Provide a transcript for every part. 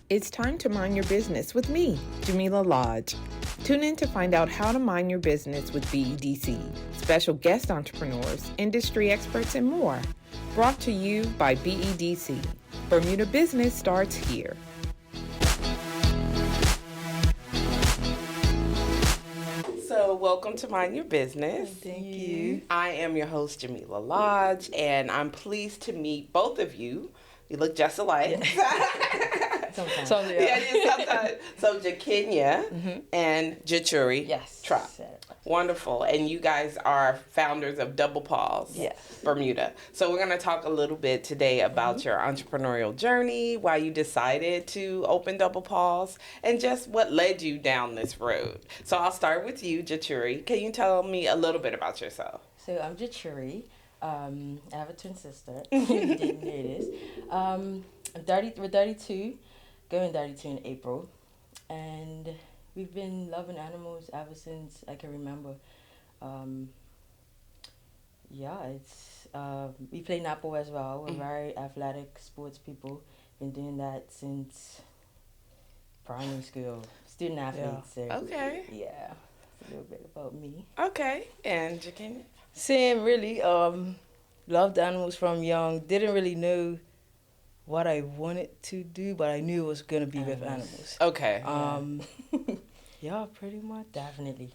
It's time to mind your business with me, Jamillah Lodge. Tune in to find out how to mind your business with BEDC, special guest entrepreneurs, industry experts, and more. Brought to you by BEDC. Bermuda Business starts here. So welcome to Mind Your Business. Thank you. I am your host, Jamillah Lodge, and I'm pleased to meet both of you. You look just alike. Sometimes. Sometimes. So Jahkenya and Jahtuere Trott. Wonderful. And you guys are founders of Double Paws Bermuda. So we're going to talk a little bit today about your entrepreneurial journey, why you decided to open Double Paws, and just what led you down this road. So I'll start with you, Jahtuere. Can you tell me a little bit about yourself? So I'm Jahtuere. I have a twin sister. You didn't know this. We're 32, going 32 in April. And we've been loving animals ever since I can remember. We play netball as well. We're very athletic sports people. Been doing that since primary school. Student athletes. So Okay. yeah, a little bit about me. Okay. And Jahkenya? Same, really. Loved animals from young. Didn't really know what I wanted to do, but I knew it was going to be with animals. Okay. Yeah, pretty much. Definitely.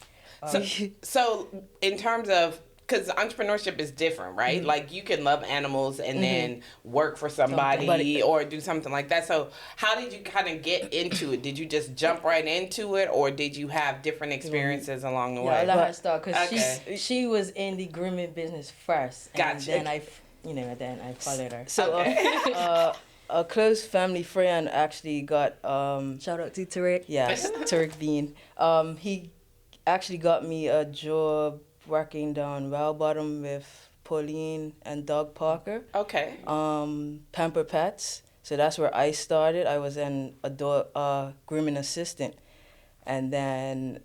So in terms of, because entrepreneurship is different, right? Mm-hmm. Like you can love animals and then work for somebody or do something like that. So how did you kind of get into it? Did you just jump right into it, or did you have different experiences along the way? I let her start because she was in the grooming business first. And Gotcha. then I followed her. So a close family friend actually got Shout out to Tarek. yes, Turk Bean. He actually got me a job working down Well Bottom with Pauline and Doug Parker. Okay. Pamper Pets. So that's where I started. I was an grooming assistant, and then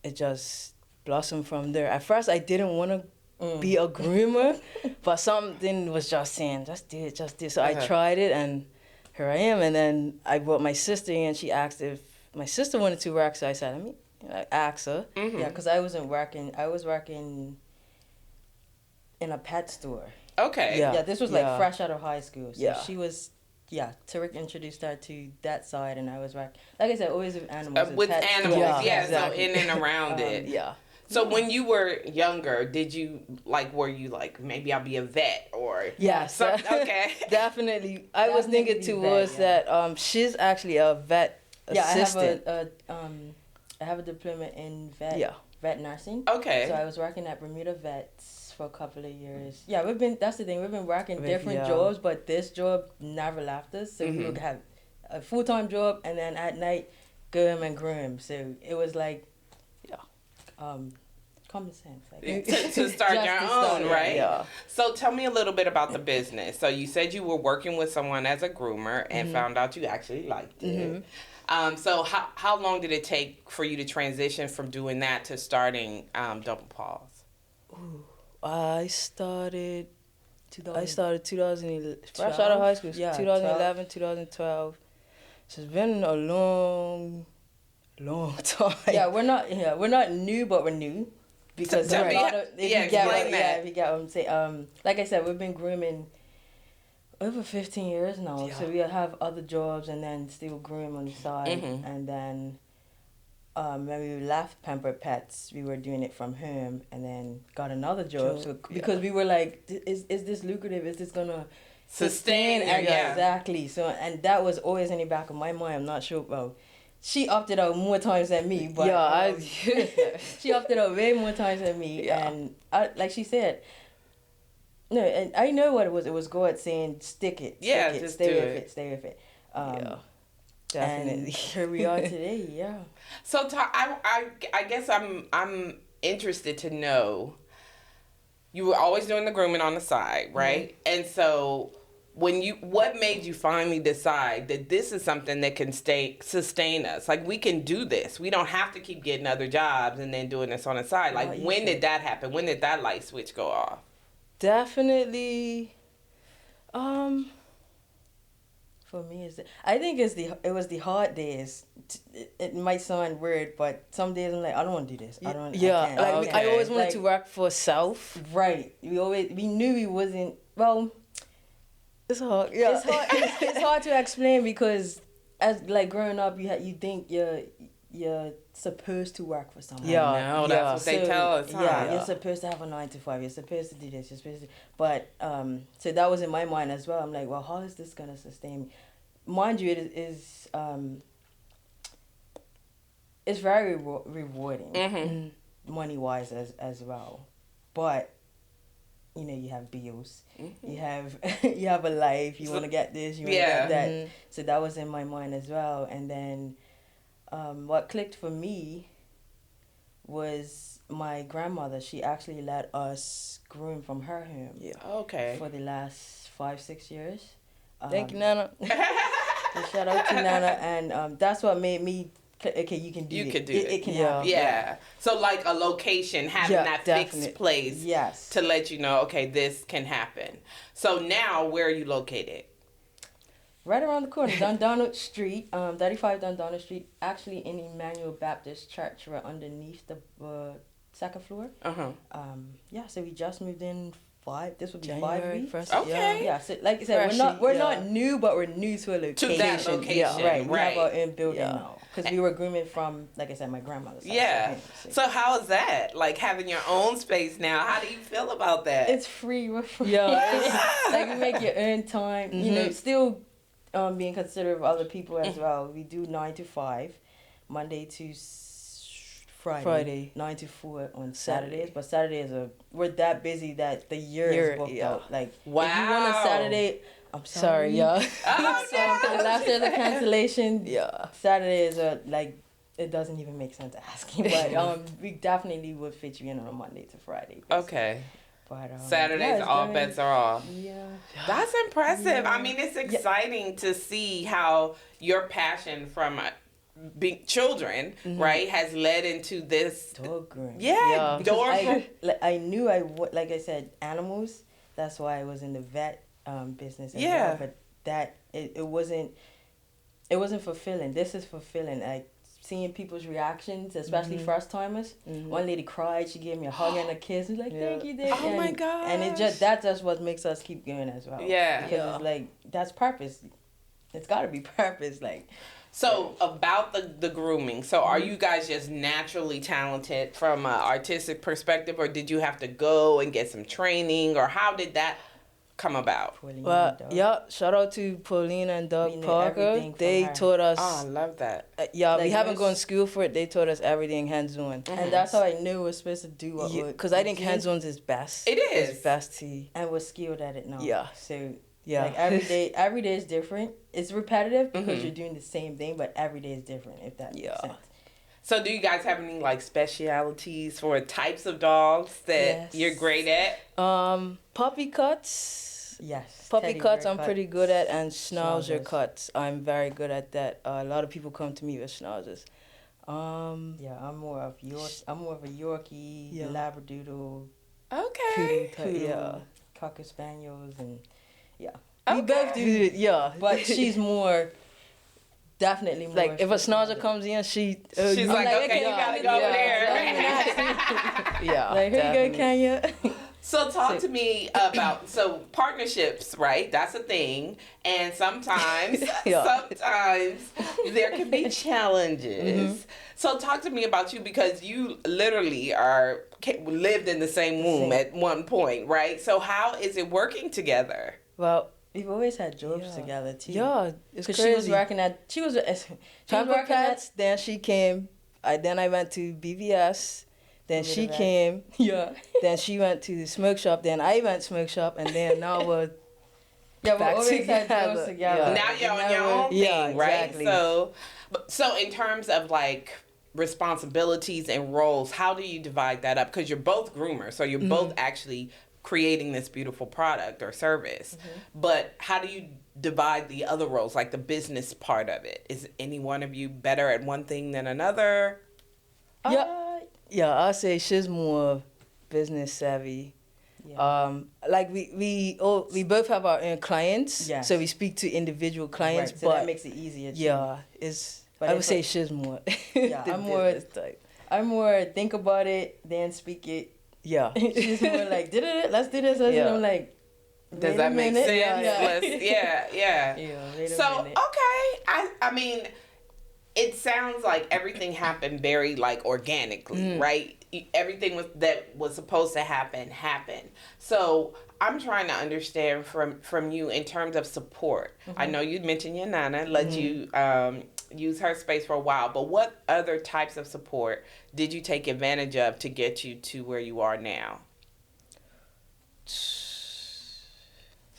it just blossomed from there. At first, I didn't want to be a groomer, but something was just saying, just do it. So I tried it, and here I am. And then I brought my sister in. She asked if my sister wanted to work, so I said, I asked her. Yeah, because I wasn't working. I was working in a pet store. Okay. Yeah. Yeah, this was like fresh out of high school. So Yeah. she was, Tarek introduced her to that side, and I was like I said, always with animals. With pet animals, stores. so in and around it. Yeah. So when you were younger, were you like, maybe I'll be a vet or Yes. Okay. Definitely. I was thinking Definitely towards vet, that. She's actually a vet assistant. I have a diploma in vet nursing. Okay. So I was working at Bermuda Vets for a couple of years. Yeah, that's the thing. We've been working different jobs, but this job never left us. So we would have a full-time job and then at night go home and groom. So it was like, common sense. Like, to start your own, right? Yeah. So tell me a little bit about the business. So you said you were working with someone as a groomer and found out you actually liked it. So how long did it take for you to transition from doing that to starting Double Paws? I started 2011, fresh 12? out of high school. Yeah, 2011, 2012. So it's been a long time. Yeah, we're not new, but we're new. Because So a lot of, if you get what I'm saying. Like I said, we've been grooming over 15 years now. Yeah. So we have other jobs and then still groom on the side. And then when we left Pamper Pets, we were doing it from home and then got another job. So because we were like, is this lucrative? Is this gonna sustain? Exactly. So and that was always in the back of my mind. I'm not sure. Well, she opted out more times than me, but she opted out way more times than me. Yeah. And like she said, no, and I know what it was. It was God saying, stick it. Yeah, stick it, just stay do with it. it. Stay with it. Definitely. And here we are today. Yeah. So I guess I'm interested to know, you were always doing the grooming on the side, right? And so what made you finally decide that this is something that can sustain us? Like, we can do this. We don't have to keep getting other jobs and then doing this on the side. Like, when did that happen? When did that light switch go off? Definitely For me, I think it was the hard days. It might sound weird, but some days I'm like, I don't want to do this. I don't. Yeah, I always wanted to work for self. Right. We knew we wasn't. Well, it's hard. Yeah, it's hard to explain because as like growing up, you think you're supposed to work for someone. Yeah, no, that's what they tell us. Huh? Yeah, you're supposed to have a 9 to 5. You're supposed to do this. You're supposed to. But so that was in my mind as well. I'm like, well, how is this gonna sustain me? Mind you, it is it's very rewarding, money wise as well. But you have bills, you have a life. You want to get this, you want to get that. So that was in my mind as well. And then what clicked for me was my grandmother. She actually let us groom from her home. Yeah. Okay. For the last 5-6 years. Thank you, Nana. So shout out to Nana, and that's what made me. Okay, you can do it. You could do it. It can happen. Yeah. So like a location, having that fixed place. Yes. To let you know, okay, this can happen. So now, where are you located? Right around the corner, Dundonald Street, 35 Dundonald Street. Actually, in Emmanuel Baptist Church, right underneath the second floor. So we just moved in. This would be January 5 weeks. Okay. Yeah. So like I said, we're not new, but we're new to a location. To that location. Yeah. Right. We have our own building now because we were grooming from, like I said, my grandmother's house. Yeah. So how is that? Like having your own space now. How do you feel about that? It's free. We're free. Yeah. Like you make your own time. Still being considerate of other people as well. We do 9 to 5, Monday to Friday 9 to 4 on Saturdays. But Saturdays we're that busy that the year is booked out. Like if you want a Saturday, I'm sorry. Yeah. Last year's a cancellation. Yeah. Saturdays are like it doesn't even make sense asking, but we definitely would fit you in on a Monday to Friday. Basically. Okay. But Saturdays, all bets are off. Yeah. That's impressive. Yeah. I mean, it's exciting to see how your passion from being children, right, has led into this dog grooming. Yeah. I knew like I said, animals. That's why I was in the vet business. As well, but that it wasn't fulfilling. This is fulfilling. Like seeing people's reactions, especially first timers. One lady cried. She gave me a hug and a kiss. She's like, "Thank you, Dick." Oh my gosh. And that's just what makes us keep going as well. Yeah. Because it's like that's purpose. It's got to be purpose, like. So about the grooming, so are you guys just naturally talented from an artistic perspective, or did you have to go and get some training, or how did that come about? Shout out to Pauline and Doug Parker. They taught us. Oh, I love that. We haven't gone to school for it. They taught us everything hands-on. And that's how I knew we were supposed to do what because I think hands-on is best. It is. It's best to. And we're skilled at it now. Yeah. So. Yeah. Like every day is different. It's repetitive because you're doing the same thing, but every day is different, if that makes sense. So do you guys have any like specialities for types of dogs that you're great at? Puppy cuts. Yes. Puppy cuts I'm pretty good at, and schnauzer cuts. I'm very good at that. A lot of people come to me with schnauzers. I'm more of a Yorkie, Labradoodle. Okay. Poodle, Cocker Spaniels, and we both do it. But she's definitely more. Like if a schnauzer comes in, she's like, okay, you gotta go over there. Like here you go, Kenya. So talk to me about partnerships, right? That's a thing, and sometimes there can be challenges. So talk to me about you, because you literally lived in the same womb at one point, right? So how is it working together? Well, we've always had jobs together too. Yeah, it's crazy. She was working at then she came. Then I went to BVS. Then she came. Yeah. Then she went to the smoke shop. Then I went smoke shop, and then now we're back together. Yeah. Now you're on your own thing, right? Exactly. So in terms of like responsibilities and roles, how do you divide that up? Because you're both groomers, so you're both actually creating this beautiful product or service. But how do you divide the other roles, like the business part of it? Is any one of you better at one thing than another? Yeah, I'll say she's more business savvy. Yeah. Like we both have our own clients, so we speak to individual clients. Right, so but that makes it easier. I would say she's more. Yeah, I'm more think about it, then speak it. Yeah. She's more like, let's do this. And I'm like, does that make sense? Yeah. So, okay. I mean, it sounds like everything happened very, like, organically, right? Everything that was supposed to happen happened. So, I'm trying to understand from you in terms of support. I know you mentioned your Nana let you use her space for a while, but what other types of support did you take advantage of to get you to where you are now?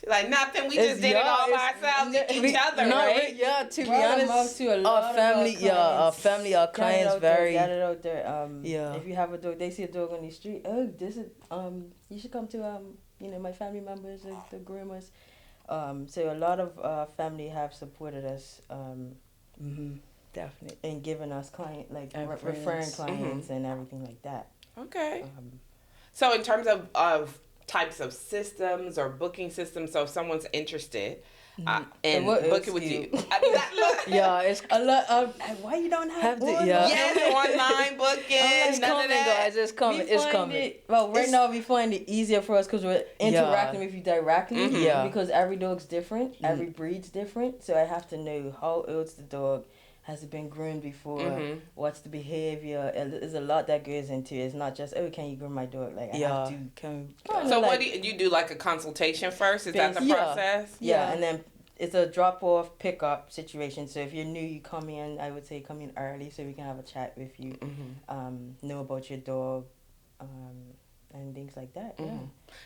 Like nothing, we just did it all by ourselves, each other, right? Yeah, to be honest, our family, our clients very. Got it out there. If you have a dog, they see a dog on the street. Oh, this is you should come to my family members, the groomers. So a lot of family have supported us. Definitely. And giving us referring clients and everything like that. Okay. So in terms of types of systems or booking systems, so if someone's interested in booking with you. It's a lot of... Why you don't have to... Yes, online booking. It's coming, guys. It's coming. It's coming. Right now, we find it easier for us because we're interacting with you directly. Because every dog's different. Every breed's different. So I have to know how old's the dog. Has it been groomed before? What's the behavior? There's a lot that goes into it. It's not just, can you groom my dog? Like, I have to... So what do you do, like a consultation first? Is that the process? Yeah, and then it's a drop-off, pick-up situation. So if you're new, you come in, I would say come in early so we can have a chat with you, know about your dog, and things like that,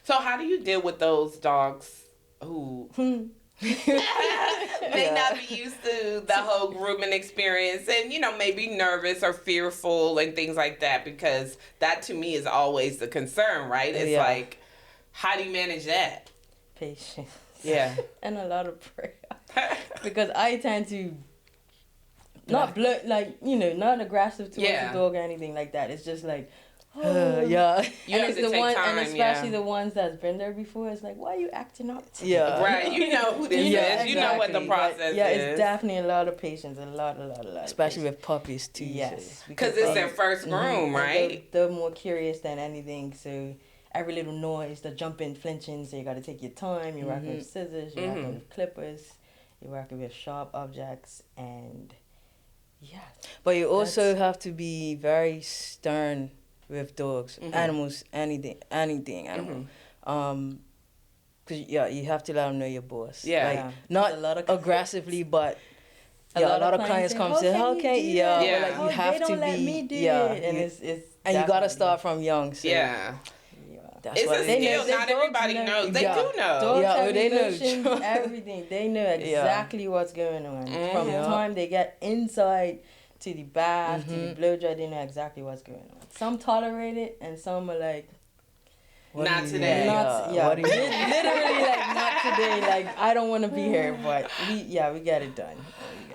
So how do you deal with those dogs who... may not be used to the whole grooming experience and maybe nervous or fearful and things like that, because that to me is always the concern, right? It's like, how do you manage that? Patience. Yeah. And a lot of prayer. Because I tend to not not aggressive towards the dog or anything like that. It's just like, you have it's to the take one, time, and especially the ones that's been there before. It's like, why are you acting up? Right. You know who this is. Exactly. You know what the process is. Yeah, it's definitely a lot of patience, a lot. Especially with puppies too. Yes, because it's their first groom, right? They're more curious than anything, so every little noise, they're jumping, flinching. So you got to take your time. You're working with scissors. You're working with clippers. You're working with sharp objects, and But you also have to be very stern with dogs, animals, anything animal. Cause you have to let them know your boss. Not aggressively, but a lot of clients come and say, "How can you?" Like you have to be. And and you gotta start from young. So. That's it's a skill. Not everybody knows. They do know. Dogs have emotions, everything. They know exactly what's going on. From the time they get inside to the bath, to the blow dry, they know exactly what's going on. Some tolerate it, and some are like, not today. Literally like, not today. Like, I don't want to be here, but we get it done.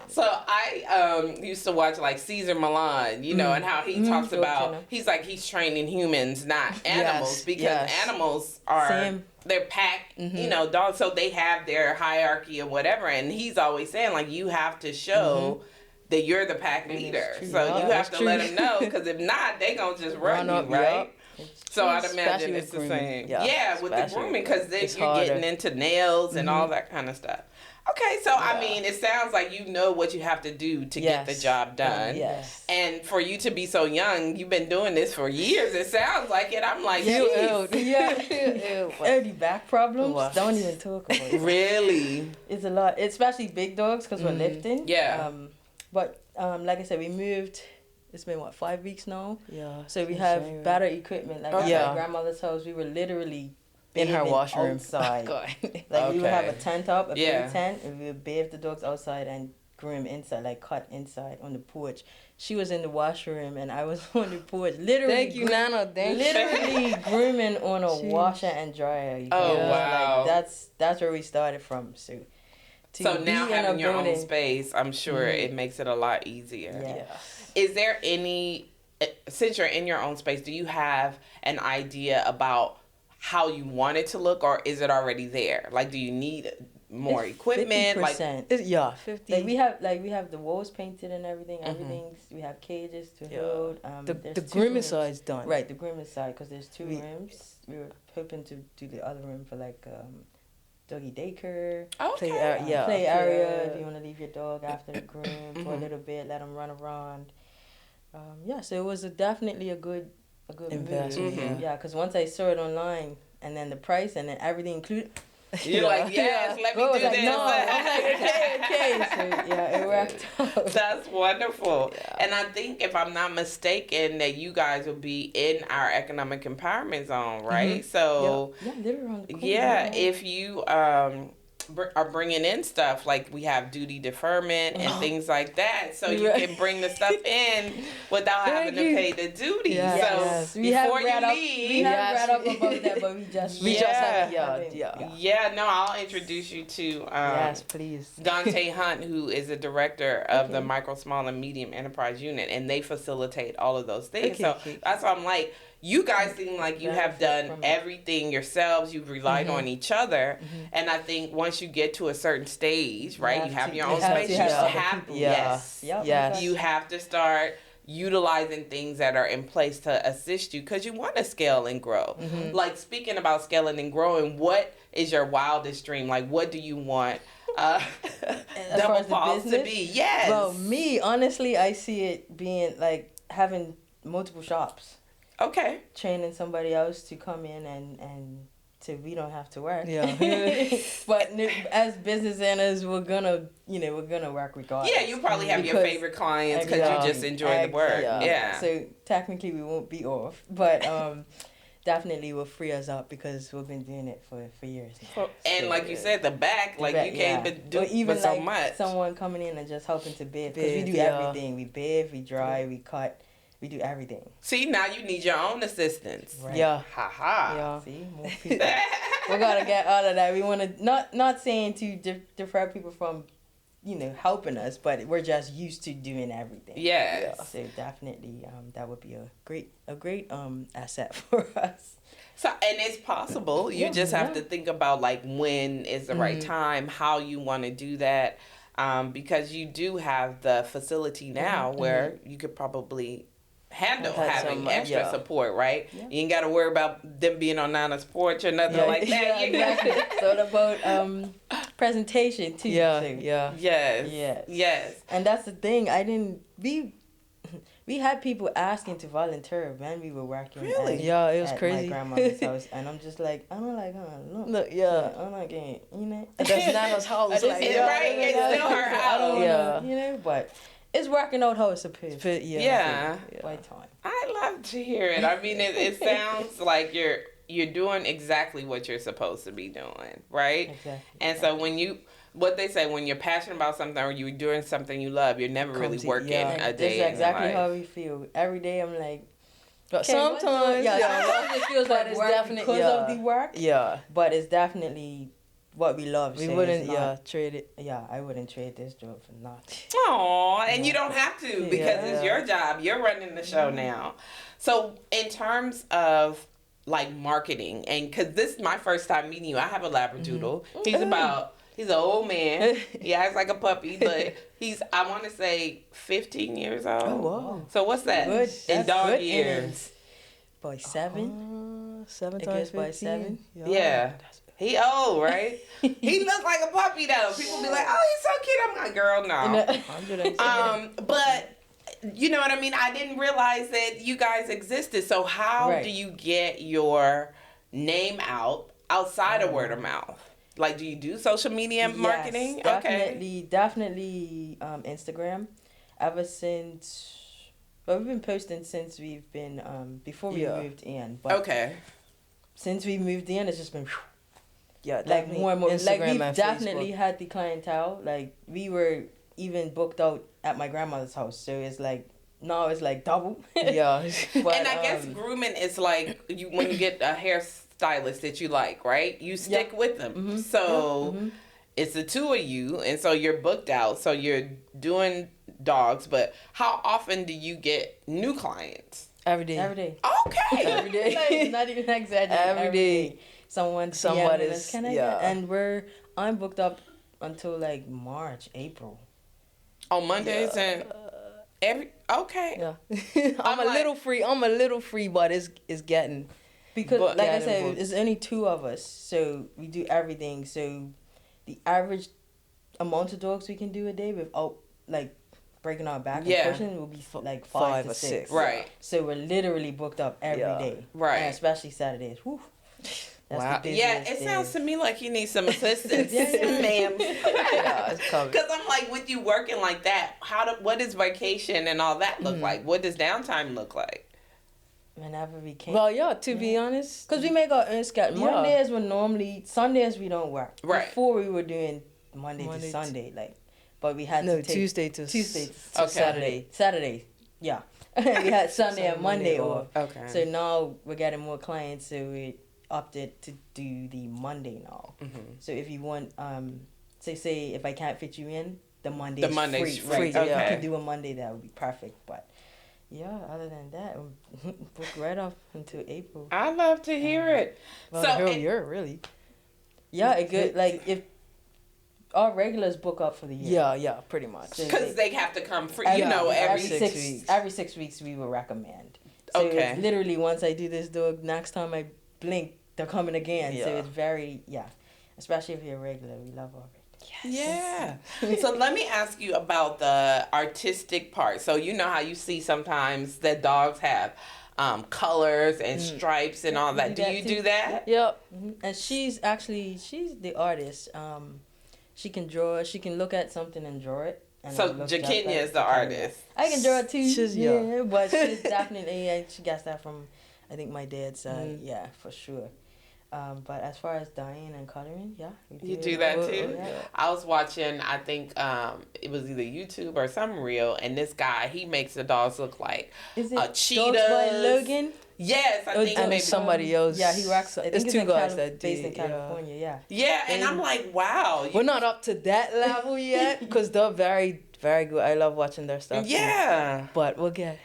So I used to watch like Caesar Milan, and how he talks about, he's like, he's training humans, not animals, because animals are, they're pack, dogs, so they have their hierarchy or whatever, and he's always saying, like, you have to show that you're the pack leader, so you have to let them know, because if not, they gonna just run you, right? So I'd imagine it's the same. With the grooming, because then you're getting into nails and all that kind of stuff. Okay, so I mean, it sounds like you know what you have to do to get the job done. And for you to be so young, you've been doing this for years. It sounds like it. I'm like, early back problems. Don't even talk about it. Really? It's a lot, especially big dogs, because we're lifting. But like I said, we moved. It's been 5 weeks now. So we have better equipment. Like at my grandmother's house, we were literally in her washroom outside. We would have a tent up, a big tent, and we would bathe the dogs outside and groom inside, like cut inside on the porch. She was in the washroom and I was on the porch, literally. Thank you, Nana. Literally grooming on a washer and dryer. Wow! Like, that's where we started from. So now having your own space, I'm sure it makes it a lot easier. Is there any, since you're in your own space, do you have an idea about how you want it to look, or is it already there? Like, do you need more equipment? 50%. Yeah, 50. We have the walls painted and everything. Everything's, we have cages to hold. The grooming side's done. Right, the grooming side, because there's 2 rooms. We were hoping to do the other room for like doggy daycare. Okay. Play area if you want to leave your dog after the groom for a little bit, let them run around. So it was definitely a good investment. move. Yeah, because once I saw it online and then the price and then everything included. You're like, yes, let me do this. No. I was like, okay. So, it worked out. That's wonderful. Yeah. And I think, if I'm not mistaken, that you guys will be in our economic empowerment zone, right? So, literally around the corner. Yeah, if you are bringing in stuff, like we have duty deferment and things like that, so you can bring the stuff in without having to pay the duty. Yes. So before you leave, we have read up about that, but we just I'll introduce you to yes, please, Dante Hunt, who is the director of the Micro, Small, and Medium Enterprise Unit, and they facilitate all of those things. That's why I'm like, you guys seem like you have done everything yourselves. You've relied on each other. And I think once you get to a certain stage, right, you have your own space. You have to start utilizing things that are in place to assist you, because you want to scale and grow. Like, speaking about scaling and growing, what is your wildest dream? Like, what do you want Double Paws to be? Yes. Well, me, honestly, I see it being like having multiple shops. Okay. Training somebody else to come in and so we don't have to work. Yeah. But as business owners, we're gonna work regardless. Yeah, you probably have your favorite clients because you just enjoy the work. Yeah. So technically, we won't be off, but definitely will free us up because we've been doing it for years now. And so, like you said, you can't do even so like much. Someone coming in and just helping to bathe, because we do everything. We bathe, we dry, we cut. We do everything. See, now you need your own assistants. Right. Yeah. Ha. Yeah. See, more people. We gotta get out of that. We want to not saying to defer people from, helping us, but we're just used to doing everything. Yes. Yeah. So definitely, that would be a great asset for us. So, and it's possible. You just have to think about like when is the right time, how you want to do that, because you do have the facility now where you could probably handle having extra support, right? Yeah. You ain't got to worry about them being on Nana's porch or nothing like that. Yeah, exactly. So about presentation too. Yeah. Yes. And that's the thing. We had people asking to volunteer when we were working. Really? It was crazy. My grandmother's house, and I'm just like, I'm not like, look, I'm not getting, That's Nana's house. Right? It's still her house. But it's working out how it's supposed to. By time. I love to hear it. I mean, it sounds like you're doing exactly what you're supposed to be doing, right? Exactly. And so when you're passionate about something or you're doing something you love, you're never really working a day. That's exactly how we feel. Every day I'm like, but sometimes, sometimes it feels like it's definitely because of the work. Yeah. But it's definitely what we love. We wouldn't trade it. Yeah, I wouldn't trade this job for nothing. Aw, and you don't have to because it's your job. You're running the show now. So in terms of like marketing, and because this is my first time meeting you, I have a Labradoodle. He's an old man. He acts like a puppy, but I want to say 15 years old. Oh, wow. So what's that? Good. In dog years? By 7. 7 it times goes by 7. Yeah. He old, right? He looks like a puppy, though. People be like, oh, he's so cute. I'm like, girl, no. But you know what I mean? I didn't realize that you guys existed. So how do you get your name out outside of word of mouth? Like, do you do social media marketing? Yes, definitely Instagram. Ever since, we've been posting since we've been, before we moved in. But since we moved in, it's just been, like more and more. Instagram, like, we've and definitely Facebook. had the clientele. Like, we were even booked out at my grandmother's house. So it's like, now it's like double. But, and I guess grooming is like, when you get a hairstylist that you like, right? You stick with them. So it's the two of you, and so you're booked out. So you're doing dogs, but how often do you get new clients? Every day. Every day. Okay. Every day. Like, not even exaggerating. Every day. Somebody's Can I get? And I'm booked up until like March, April. On Mondays and okay. Yeah. I'm a little free, but it's getting. Because like I said, it's only two of us, so we do everything. So the average amount of dogs we can do a day without like breaking our back and pushing will be like 5 to 6. Right. So we're literally booked up every day. Right. And especially Saturdays. Whew. Wow. Yeah, it sounds to me like you need some assistance, ma'am. Because I'm like, with you working like that, what does vacation and all that look like? What does downtime look like? Whenever we can. Well, to be honest. Because we make our own schedule. Mondays were normally, Sundays we don't work. Right. Before we were doing Monday to Sunday, but we had to take Tuesday to Saturday. Saturday, yeah. We had Sunday and Monday off. Okay. So now we're getting more clients, so we opted to do the Monday now. Mm-hmm. So if you want, say if I can't fit you in, the Monday's free. Right? So if you can do a Monday, that would be perfect. But yeah, other than that, book right up until April. I love to hear it. Well, so you're really. Yeah, it good. Like if our regulars book up for the year. Yeah, pretty much. Because they have to come free. Every 6 weeks. Every 6 weeks we will recommend. So it's literally once I do this dog, next time I blink, they're coming again. Yeah. So it's very especially if you're a regular, we love our regulars. Yes. Yeah. So let me ask you about the artistic part. So you know how you see sometimes that dogs have colors and stripes and all that. Do you do that? Yep. Mm-hmm. And she's the artist. She can draw. She can look at something and draw it. And so Jahkenya is the artist. I can draw it too. But she's definitely she got that from, I think, my dad's side. Yeah, for sure. But as far as dyeing and coloring, you do that too. Yeah. I was watching, I think it was either YouTube or some reel, and this guy, he makes the dogs look like cheetahs. Dogs by Logan? Yes, I think and maybe somebody else. Yeah, he rocks. It's two guys that based in California. Yeah. Yeah, and I'm like, wow. We're not up to that level yet because they're very, very good. I love watching their stuff. Yeah, but we'll get.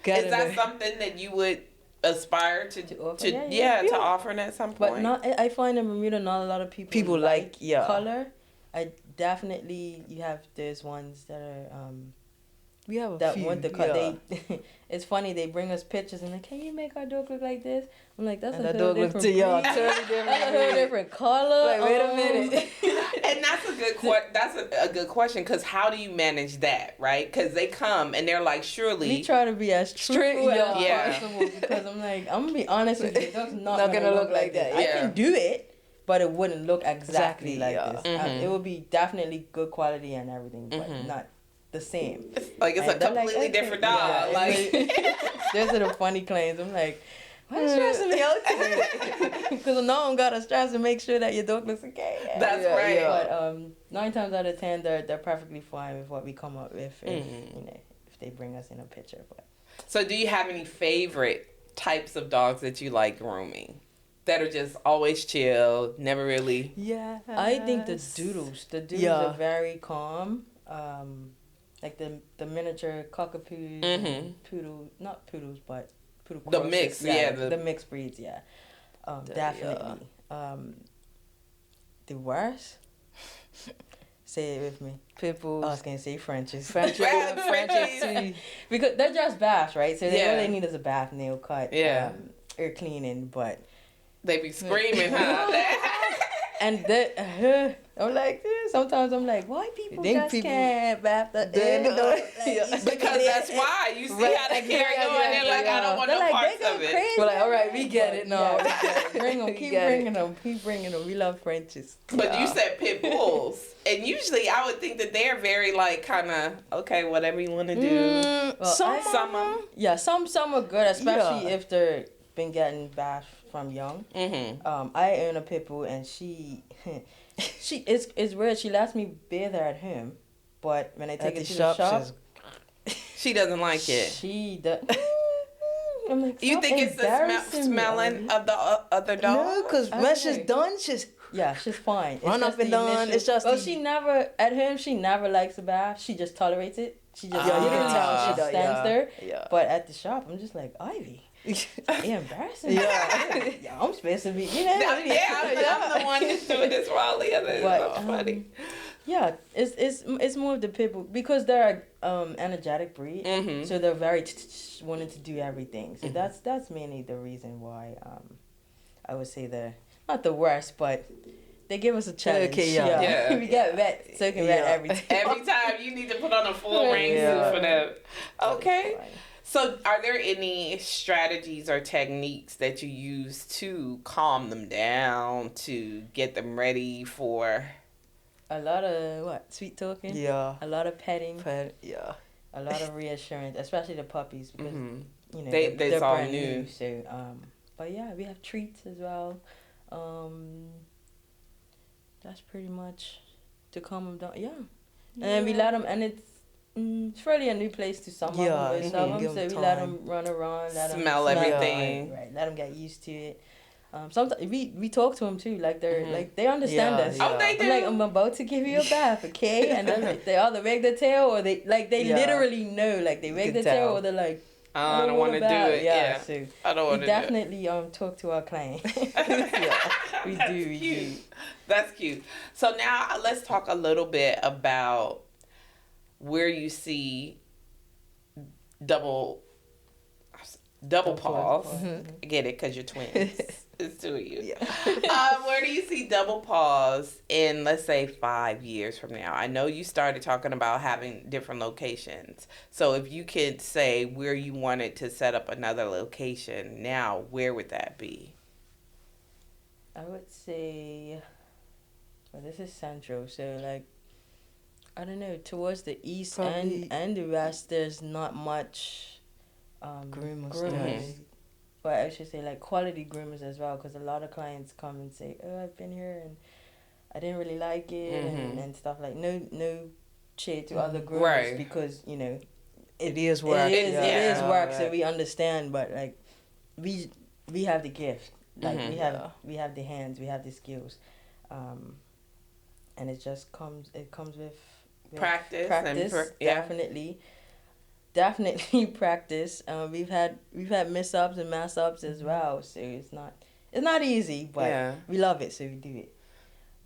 Is that something that you would aspire to offer? To offer at some point? But I find in Bermuda not a lot of people like color. You have those ones that are we have that few, want the color. It's funny, they bring us pictures and like, can you make our dog look like this? I'm like, that's a whole different different color. Like, wait a minute. And that's a good question, because how do you manage that, right? Because they come and they're like, surely we try to be as truthful as possible, because I'm like, I'm gonna be honest with you, the dog's not gonna look like that. I can do it, but it wouldn't look exactly like this. It would be definitely good quality and everything, but not the same. Like it's a completely different dog. Like those are the funny claims. I'm like, why are you stressing me out today? Because now I'm gotta stress to make sure that your dog looks okay. That's right. Yeah. But 9 times out of 10, they're perfectly fine with what we come up with if they bring us in a picture. But so, do you have any favorite types of dogs that you like grooming? That are just always chill, never really. Yeah. I think the doodles. The doodles are very calm. Like the miniature cockapoos, not poodles, but poodle crosses. The mix, the mixed breeds, definitely. The worst? Say it with me. Pitbulls. I was going to say Frenchies. Frenchies. Because they're just baths, right? So all they need is a bath, nail cut, ear cleaning, but... They be screaming, huh? And I'm like, sometimes I'm like, why people can't bath the end? Because that's why. You see how they carry on. They're like, I don't want no parts of it. We're like, all right, we get it now. Bring them, keep bringing them. We love Frenchies. But you said pit bulls. And usually I would think that they're very like kind of, okay, whatever you want to do. Well, some of them. Yeah, some are good, especially if they're been getting bashed from young. I own a pit bull, and she it's weird. She lets me bathe her at home, but when I take her to the shop, she doesn't like it. She does. I'm like, you think it's the smelling of the other dog? No, because when she's done, she's Yeah, she's fine. It's Run up and down. It's just. Well, she never at home. She never likes a bath. She just tolerates it. She just you can tell she she stands there. Yeah. But at the shop, I'm just like, Ivy. You're embarrassing. Yeah, I'm supposed to be. You know. I'm the one who's doing this while the other is so funny. Yeah, it's more of the people because they're energetic breed, so they're very wanting to do everything. So that's mainly the reason why I would say they're not the worst, but they give us a challenge. Okay, yeah. We get wet, soaking wet every time. Every time you need to put on a full rain suit for them. Okay. So are there any strategies or techniques that you use to calm them down, to get them ready for? A lot of sweet talking. Yeah. A lot of petting. Yeah. A lot of reassurance, especially the puppies because you know they're all brand new. So but yeah, we have treats as well. That's pretty much to calm them down. Yeah. And then we let them, and it's really a new place to some of them. So we let them run around, let them smell everything. Right. Let them get used to it. Sometimes we talk to them too, like they're like they understand us. Oh, they do. I'm like, I'm about to give you a bath, okay? And then they either wag their tail or they literally know, like they wag their tail or they're like, I don't want to do it. Yeah, so I don't want to. We definitely talk to our clients. We do. That's cute. So now let's talk a little bit about where you see double paws. I get it because you're twins. It's two of you. Yeah. Where do you see double paws in, let's say, 5 years from now? I know you started talking about having different locations. So if you could say where you wanted to set up another location now, where would that be? I would say, well, this is central. So, like, I don't know, towards the east and the west, there's not much groomers. But I should say, like, quality groomers as well, because a lot of clients come and say, oh, I've been here and I didn't really like it and stuff like no shade to other groomers because, you know, it is work. It is work, so we understand, but, like, we have the gift. Like, we have the hands, we have the skills. And it just comes with practice, definitely practice. We've had mess-ups and mess-ups as well, so it's not easy, but we love it, so we do it.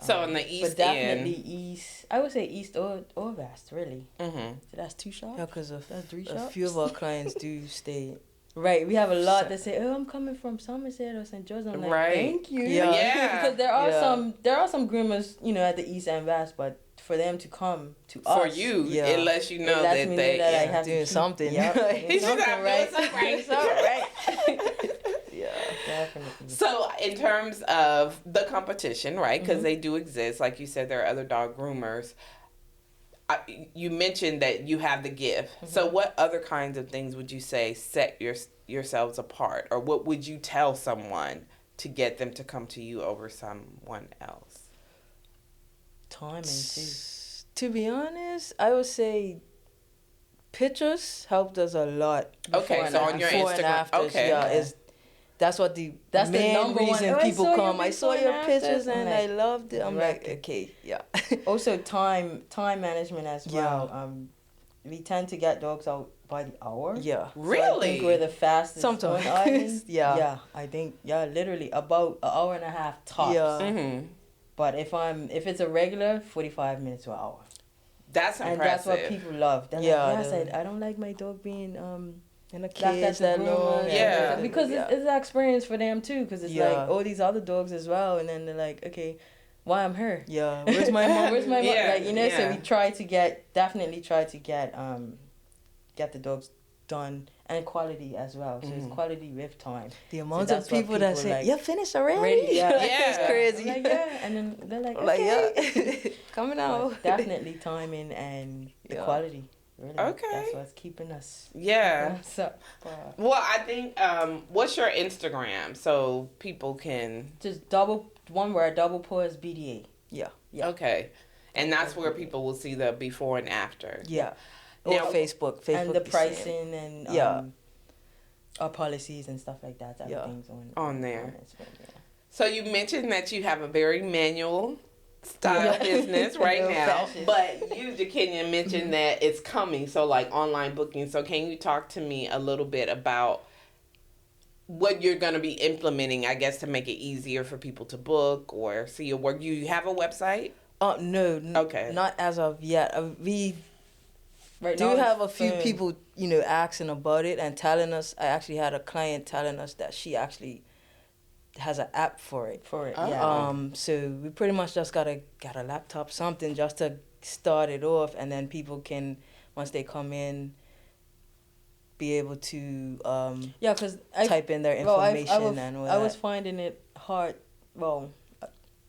So in the east, but definitely east. I would say east or west, really. So that's 2 shops. Yeah, because that's 3 shops. A few of our clients do stay. Right, we have a lot that say, "Oh, I'm coming from Somerset or St. George." I'm like, "Thank you." Because there are some groomers, you know, at the east and west, but for them to come to us, for you, it lets you know that they I have doing something. He's just right. Yeah, definitely. So, in terms of the competition, right? Because they do exist, like you said, there are other dog groomers. You mentioned that you have the gift. So what other kinds of things would you say set yourselves apart? Or what would you tell someone to get them to come to you over someone else? Timing, too. To be honest, I would say pictures helped us a lot. Okay, so on your Instagram. Okay. That's what that's main the number reason one. People come. I saw your pictures and I loved it. I'm like, okay, yeah. Also, time management as well. We tend to get dogs out by the hour. Yeah. Really? So I think we're the fastest. Sometimes. Yeah, I think, literally about an hour and a half tops. Yeah. But if it's a regular, 45 minutes to an hour. That's impressive. And that's what people love. They're like, I don't like my dog being in a cage that long. Yeah. Because it's an experience for them too. Because it's like all these other dogs as well, and then they're like, okay, why I'm her? Yeah. Where's my mom? Where's my mom? Like, you know. So we definitely try to get the dogs done and quality as well. So it's quality with time. The amount of people that say, like, "You finished already?" It's crazy. Like, and then they're like, okay. Coming out. But definitely timing and the quality. Really. Okay. That's what's keeping us. Yeah. Well, I think, what's your Instagram so people can... Just double paws BDA. Yeah. Okay. And that's where people will see the before and after. Yeah. Now, Facebook. And the pricing and our policies and stuff like that. Everything's on there. So you mentioned that you have a very manual style business right now, but you, Jahkenya, mentioned that it's coming, so like online booking. So can you talk to me a little bit about what you're going to be implementing, I guess, to make it easier for people to book or see your work? You have a website? No. Okay. Not as of yet. We right do now have a few people, asking about it and telling us. I actually had a client telling us that she actually has an app for it. So we pretty much just got a laptop, something just to start it off, and then people can, once they come in, be able to because type in their information and all that. I was finding it hard. Well,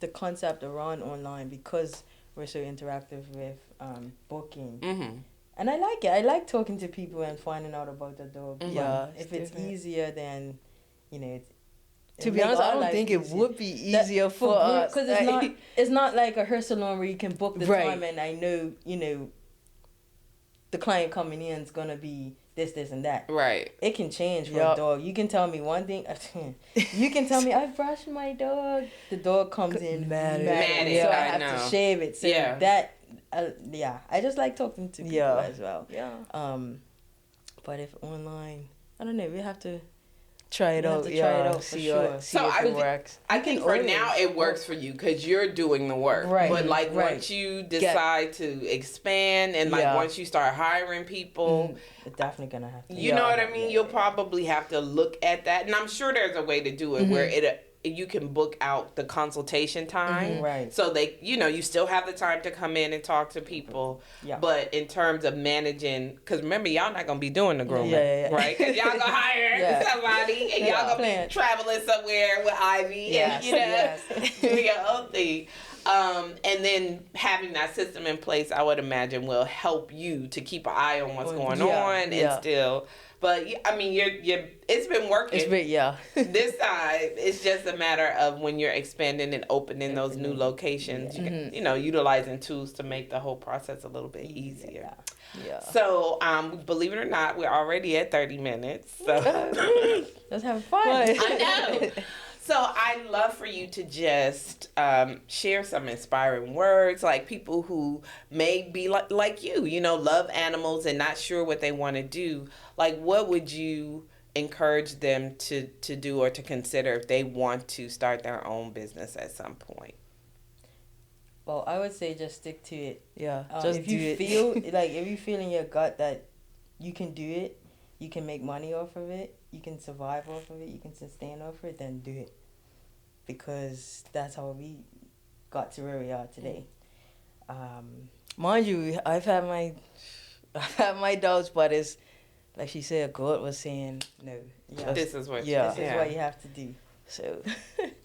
the concept around online, because we're so interactive with booking. Mm-hmm. And I like it. I like talking to people and finding out about the dog. Mm-hmm. Yeah, if it's easier, then to be honest, I don't think it would be easier for us, because it's not like a hair salon where you can book the time and I know the client coming in is gonna be this and that. Right. It can change for a dog. You can tell me one thing. You can tell me I brushed my dog. The dog comes in mad. So I have to shave it. So that I just like talking to people as well. Yeah. But if online, I don't know. We have to try it out. Try it out for sure. So if it works. I think for now it works for you because you're doing the work. Right. But once you decide to expand and once you start hiring people, it's definitely gonna have to. You know what I mean? You'll probably have to look at that, and I'm sure there's a way to do it where you can book out the consultation time, right? So they, you still have the time to come in and talk to people. Yeah. But in terms of managing, because remember, y'all not gonna be doing the grooming, right? Because y'all gonna hire somebody, and y'all gonna be traveling somewhere with Ivy, and do your own thing. And then having that system in place, I would imagine, will help you to keep an eye on what's going on and still. But I mean, it's been working. This time, it's just a matter of when you're expanding and opening those new locations. Utilizing tools to make the whole process a little bit easier. Yeah. So, believe it or not, we're already at 30 minutes. So let's have fun. I know. So I'd love for you to just share some inspiring words, like people who may be like you, love animals and not sure what they want to do. Like, what would you encourage them to do or to consider if they want to start their own business at some point? Well, I would say just stick to it. Yeah, just if you feel if you feel in your gut that you can do it, you can make money off of it, you can survive off of it, you can sustain off of it, then do it. Because that's how we got to where we are today. Mind you, I've had my doubts, but it's like she said, God was saying, no. This is what you have to do. So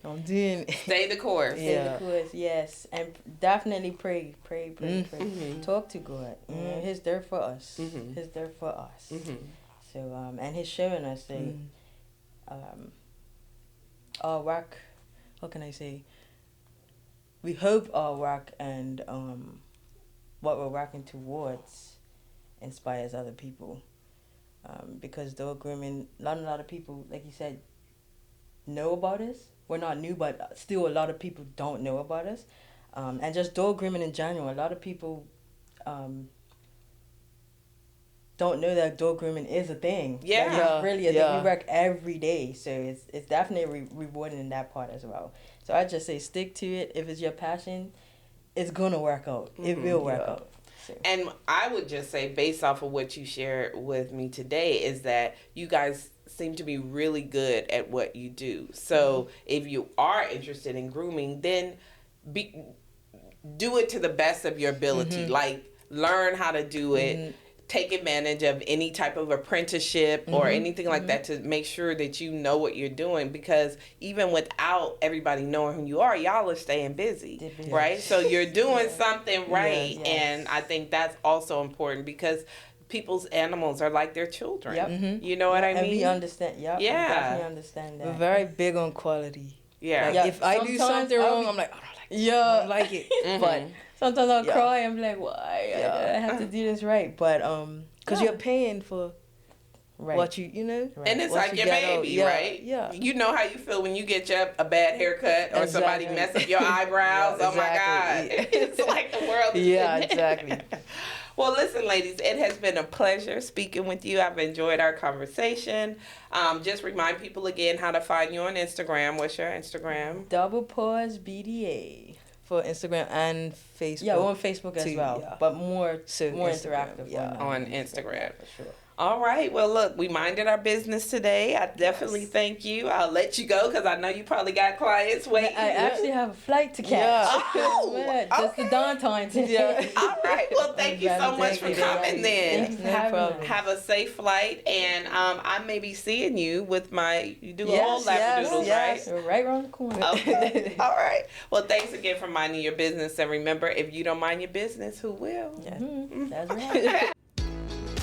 I'm doing it. Stay the course. Stay the course, yes. And definitely pray. Mm-hmm. Talk to God. Mm-hmm. He's there for us. Mm-hmm. He's there for us. Mm-hmm. So and he's showing us our work. What can I say? We hope our work and what we're working towards inspires other people. Because dog grooming, not a lot of people, like you said, know about us. We're not new, but still a lot of people don't know about us. And just dog grooming in general, a lot of people don't know that dog grooming is a thing. Yeah. It's really a thing. We work every day, so it's definitely rewarding in that part as well. So I just say stick to it. If it's your passion, it's gonna work out. It will work out. So. And I would just say, based off of what you shared with me today, is that you guys seem to be really good at what you do. So if you are interested in grooming, then do it to the best of your ability. Like, learn how to do it. Take advantage of any type of apprenticeship or anything like that to make sure that you know what you're doing, because even without everybody knowing who you are, y'all are staying busy, right? So you're doing something right, and I think that's also important because people's animals are like their children. Yep. You know what I mean? And we understand. Yep. Yeah. We definitely understand that. We're very big on quality. Yeah. Like, if I do something wrong, I'm like, I don't like it. Yeah. I don't like it. But sometimes I'll cry and be like, why? I have to do this right. But, because you're paying for what you know. Right. And it's like your baby, right? Yeah. You know how you feel when you get a bad haircut or somebody mess up your eyebrows. Oh my God. It's like the world is exactly. Well, listen, ladies, it has been a pleasure speaking with you. I've enjoyed our conversation. Just remind people again how to find you on Instagram. What's your Instagram? Double Paws BDA. For Instagram and Facebook. Yeah, on Facebook as well. But more interactive on Instagram. For sure. All right. Well, look, we minded our business today. I definitely thank you. I'll let you go because I know you probably got clients waiting. I actually have a flight to catch. Yeah. Just the downtime today. All right. Well, thank you so much for coming then. No problem. Have a safe flight. And I may be seeing you with you do all labradoodles, right? We're right around the corner. Okay. All right. Well, thanks again for minding your business. And remember, if you don't mind your business, who will? Yeah. That's right.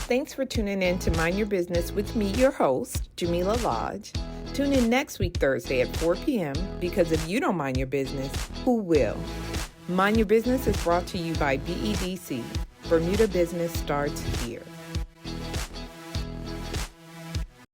Thanks for tuning in to Mind Your Business with me, your host, Jamillah Lodge. Tune in next week, Thursday at 4 p.m. because if you don't mind your business, who will? Mind Your Business is brought to you by BEDC. Bermuda Business starts here.